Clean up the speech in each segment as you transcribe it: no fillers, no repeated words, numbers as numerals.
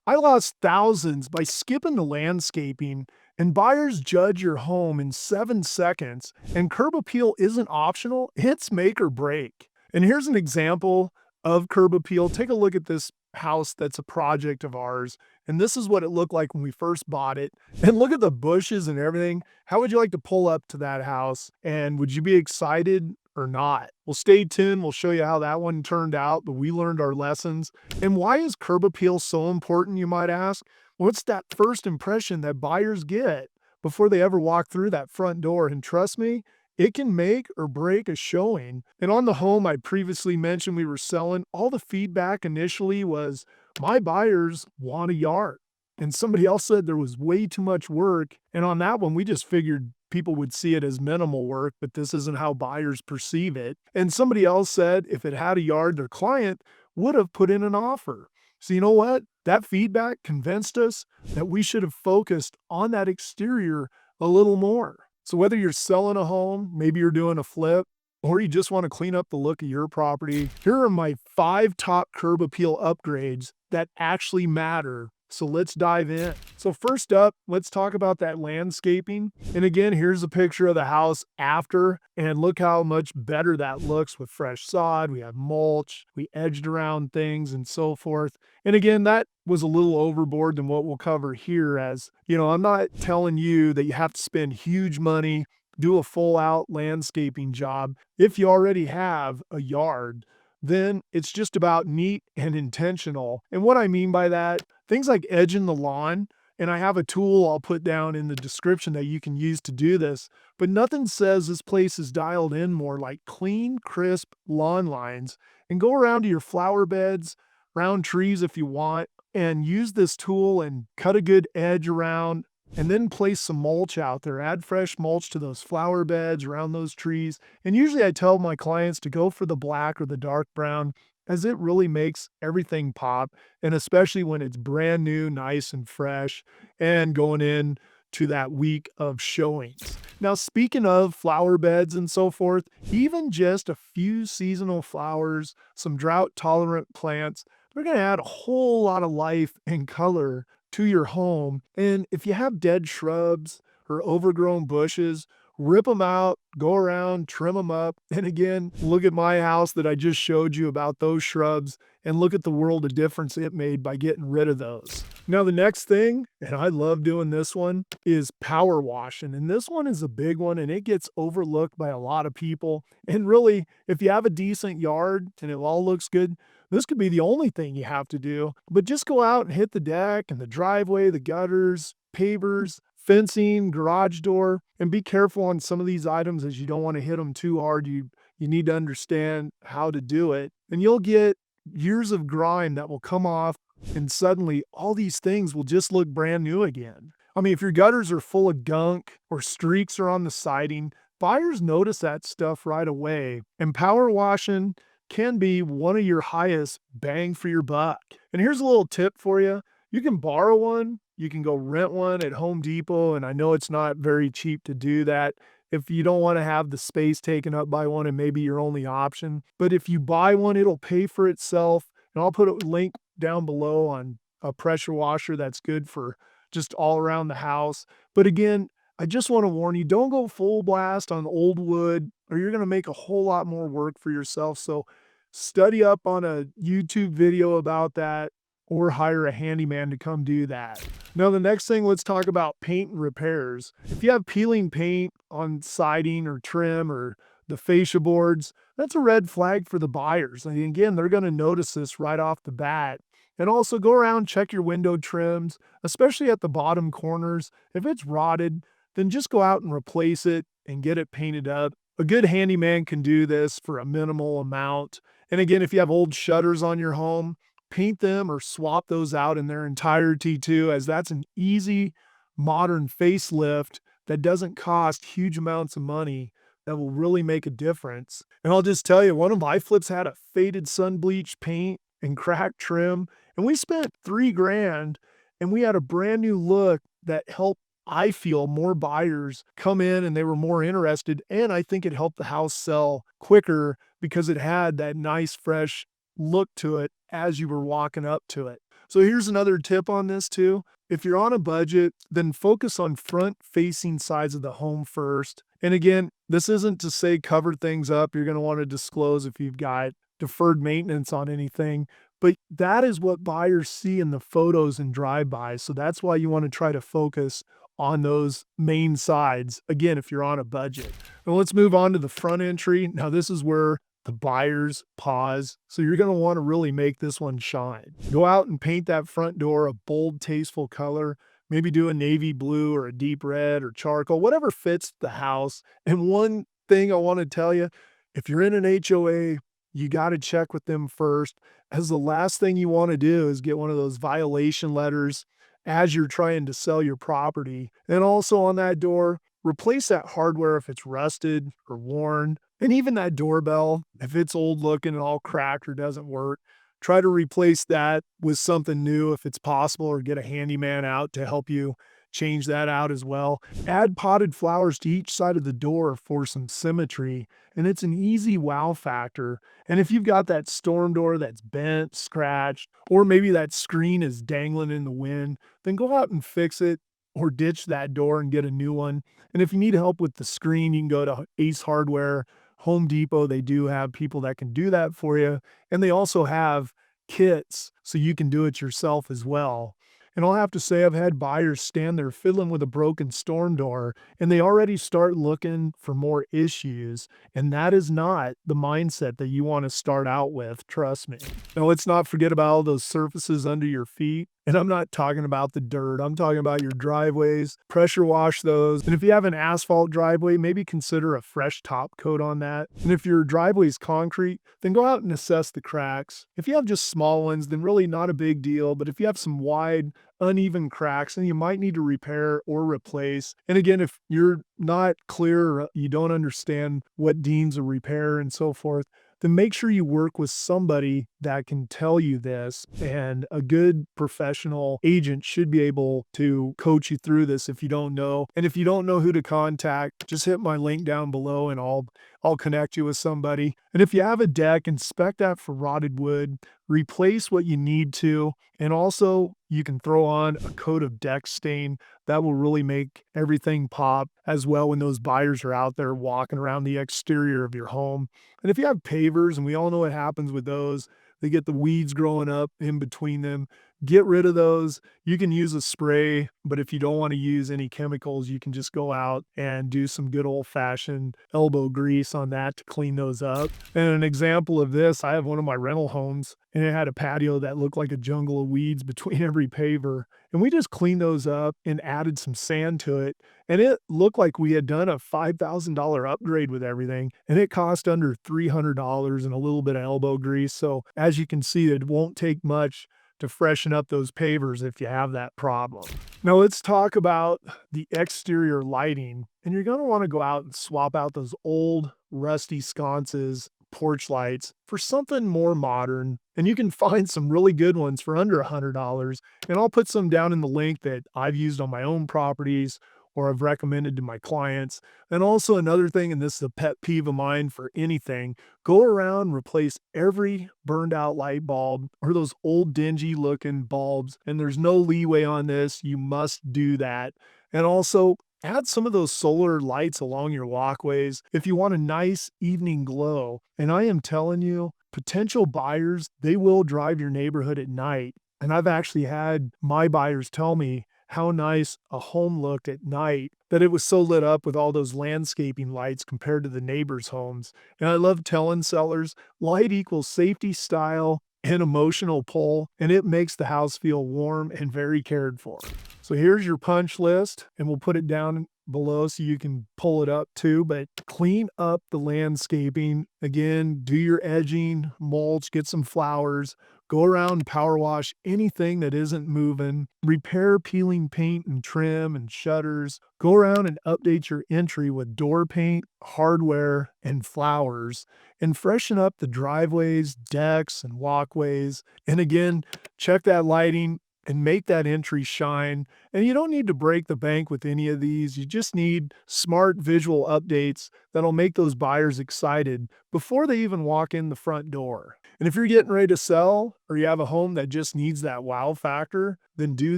I lost thousands by skipping the landscaping, and buyers judge your home in 7 seconds, and curb appeal isn't optional, it's make or break. And here's an example of curb appeal. Take a look at this house that's a project of ours, and this is what it looked like when we first bought it. And look at the bushes and everything. How would you like to pull up to that house? And would you be excited or not? Well, stay tuned. We'll show you how that one turned out, but we learned our lessons. And why is curb appeal so important, you might ask? Well, it's that first impression that buyers get before they ever walk through that front door. And trust me, it can make or break a showing. And on the home I previously mentioned we were selling, all the feedback initially was, my buyers want a yard. And somebody else said there was way too much work. And on that one, we just figured people would see it as minimal work, but this isn't how buyers perceive it. And somebody else said if it had a yard, their client would have put in an offer. So you know what? That feedback convinced us that we should have focused on that exterior a little more. So whether you're selling a home, maybe you're doing a flip, or you just want to clean up the look of your property, here are my 5 top curb appeal upgrades that actually matter. So let's dive in. So first up, let's talk about that landscaping. And again, here's a picture of the house after, and look how much better that looks with fresh sod. We have mulch, we edged around things and so forth. And again, that was a little overboard than what we'll cover here, as, you know, I'm not telling you that you have to spend huge money, do a full out landscaping job. If you already have a yard, then it's just about neat and intentional. And what I mean by that, things like edging the lawn, and I have a tool I'll put down in the description that you can use to do this, but nothing says this place is dialed in more like clean, crisp lawn lines. And go around to your flower beds, around trees if you want, and use this tool and cut a good edge around, and then place some mulch out there. Add fresh mulch to those flower beds around those trees. And usually I tell my clients to go for the black or the dark brown, as it really makes everything pop. And especially when it's brand new, nice and fresh, and going in to that week of showings. Now, speaking of flower beds and so forth, even just a few seasonal flowers, some drought tolerant plants, they're going to add a whole lot of life and color to your home. And if you have dead shrubs or overgrown bushes, rip them out, go around, trim them up. And again, look at my house that I just showed you about those shrubs, and look at the world of difference it made by getting rid of those. Now, the next thing, and I love doing this one, is power washing. And this one is a big one, and it gets overlooked by a lot of people. And really, if you have a decent yard and it all looks good, this could be the only thing you have to do. But just go out and hit the deck and the driveway, the gutters, pavers, fencing, garage door, and be careful on some of these items, as you don't want to hit them too hard. You need to understand how to do it, and you'll get years of grime that will come off, and suddenly all these things will just look brand new again. I mean, if your gutters are full of gunk or streaks are on the siding, buyers notice that stuff right away. And power washing can be one of your highest bang for your buck. And here's a little tip for you. You can borrow one, you can go rent one at Home Depot, and I know it's not very cheap to do that if you don't want to have the space taken up by one and maybe your only option. But if you buy one, it'll pay for itself. And I'll put a link down below on a pressure washer that's good for just all around the house. But again, I just want to warn you, don't go full blast on old wood, or you're going to make a whole lot more work for yourself. So study up on a YouTube video about that, or hire a handyman to come do that. Now, the next thing, let's talk about paint and repairs. If you have peeling paint on siding or trim or the fascia boards, that's a red flag for the buyers. And again, they're going to notice this right off the bat. And also go around, check your window trims, especially at the bottom corners. If it's rotted, then just go out and replace it and get it painted up. A good handyman can do this for a minimal amount. And again, if you have old shutters on your home, paint them or swap those out in their entirety too, as that's an easy modern facelift that doesn't cost huge amounts of money, that will really make a difference. And I'll just tell you, one of my flips had a faded sun bleach paint and cracked trim, and we spent $3,000, and we had a brand new look that helped, I feel, more buyers come in, and they were more interested. And I think it helped the house sell quicker because it had that nice fresh look to it as you were walking up to it. So here's another tip on this too. If you're on a budget, then focus on front facing sides of the home first. And again, this isn't to say cover things up. You're going to want to disclose if you've got deferred maintenance on anything, but that is what buyers see in the photos and drive-bys. So that's why you want to try to focus on those main sides. Again, if you're on a budget. Now let's move on to the front entry. Now this is where the buyers pause. So you're going to want to really make this one shine. Go out and paint that front door a bold, tasteful color. Maybe do a navy blue or a deep red or charcoal, whatever fits the house. And one thing I want to tell you, if you're in an HOA, you got to check with them first, as the last thing you want to do is get one of those violation letters as you're trying to sell your property. And also on that door, replace that hardware if it's rusted or worn. And even that doorbell, if it's old looking and all cracked or doesn't work, try to replace that with something new if it's possible, or get a handyman out to help you change that out as well. Add potted flowers to each side of the door for some symmetry, and it's an easy wow factor. And if you've got that storm door that's bent, scratched, or maybe that screen is dangling in the wind, then go out and fix it or ditch that door and get a new one. And if you need help with the screen, you can go to Ace Hardware, Home Depot. They do have people that can do that for you. And they also have kits so you can do it yourself as well. And I'll have to say, I've had buyers stand there fiddling with a broken storm door, and they already start looking for more issues. And that is not the mindset that you want to start out with, trust me. Now, let's not forget about all those surfaces under your feet. And I'm not talking about the dirt. I'm talking about your driveways. Pressure wash those. And if you have an asphalt driveway, maybe consider a fresh top coat on that. And if your driveway is concrete, then go out and assess the cracks. If you have just small ones, then really not a big deal. But if you have some wide, uneven cracks, then you might need to repair or replace. And again, if you're not clear, or you don't understand what deems a repair and so forth, then make sure you work with somebody that can tell you this. And a good professional agent should be able to coach you through this if you don't know. And if you don't know who to contact, just hit my link down below and I'll connect you with somebody. And if you have a deck, inspect that for rotted wood, replace what you need to, and also you can throw on a coat of deck stain. That will really make everything pop as well when those buyers are out there walking around the exterior of your home. And if you have pavers, and we all know what happens with those, they get the weeds growing up in between them. Get rid of those. You can use a spray, but if you don't want to use any chemicals, you can just go out and do some good old-fashioned elbow grease on that to clean those up. And an example of this, I have one of my rental homes, and it had a patio that looked like a jungle of weeds between every paver. And we just cleaned those up and added some sand to it. And it looked like we had done a $5,000 upgrade with everything. And it cost under $300 and a little bit of elbow grease. So as you can see, it won't take much to freshen up those pavers if you have that problem. Now let's talk about the exterior lighting. And you're going to want to go out and swap out those old rusty sconces, porch lights, for something more modern. And you can find some really good ones for under $100. And I'll put some down in the link that I've used on my own properties or I've recommended to my clients. And also another thing, and this is a pet peeve of mine for anything, go around, replace every burned out light bulb or those old dingy looking bulbs. And there's no leeway on this. You must do that. And also add some of those solar lights along your walkways if you want a nice evening glow. And I am telling you, potential buyers, they will drive your neighborhood at night. And I've actually had my buyers tell me how nice a home looked at night, that it was so lit up with all those landscaping lights compared to the neighbors' homes. And I love telling sellers, light equals safety, style, and emotional pull, and it makes the house feel warm and very cared for. So here's your punch list, and we'll put it down below so you can pull it up too. But clean up the landscaping. Again, do your edging, mulch, get some flowers. Go around, power wash anything that isn't moving. Repair peeling paint and trim and shutters. Go around and update your entry with door paint, hardware, and flowers. And freshen up the driveways, decks, and walkways. And again, check that lighting and make that entry shine. And you don't need to break the bank with any of these. You just need smart visual updates that'll make those buyers excited before they even walk in the front door. And if you're getting ready to sell or you have a home that just needs that wow factor, then do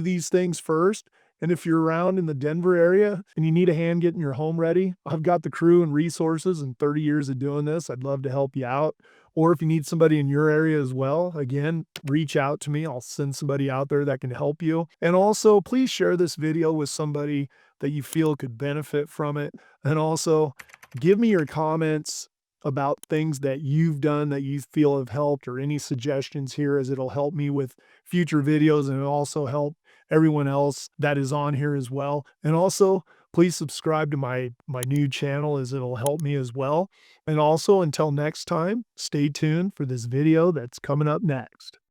these things first. And if you're around in the Denver area and you need a hand getting your home ready, I've got the crew and resources and 30 years of doing this. I'd love to help you out. Or if you need somebody in your area as well, again, reach out to me. I'll send somebody out there that can help you. And also, please share this video with somebody that you feel could benefit from it. And also, give me your comments about things that you've done that you feel have helped, or any suggestions here, as it'll help me with future videos, and it'll also help everyone else that is on here as well. And also, please subscribe to my new channel, as it'll help me as well. And also, until next time, stay tuned for this video that's coming up next.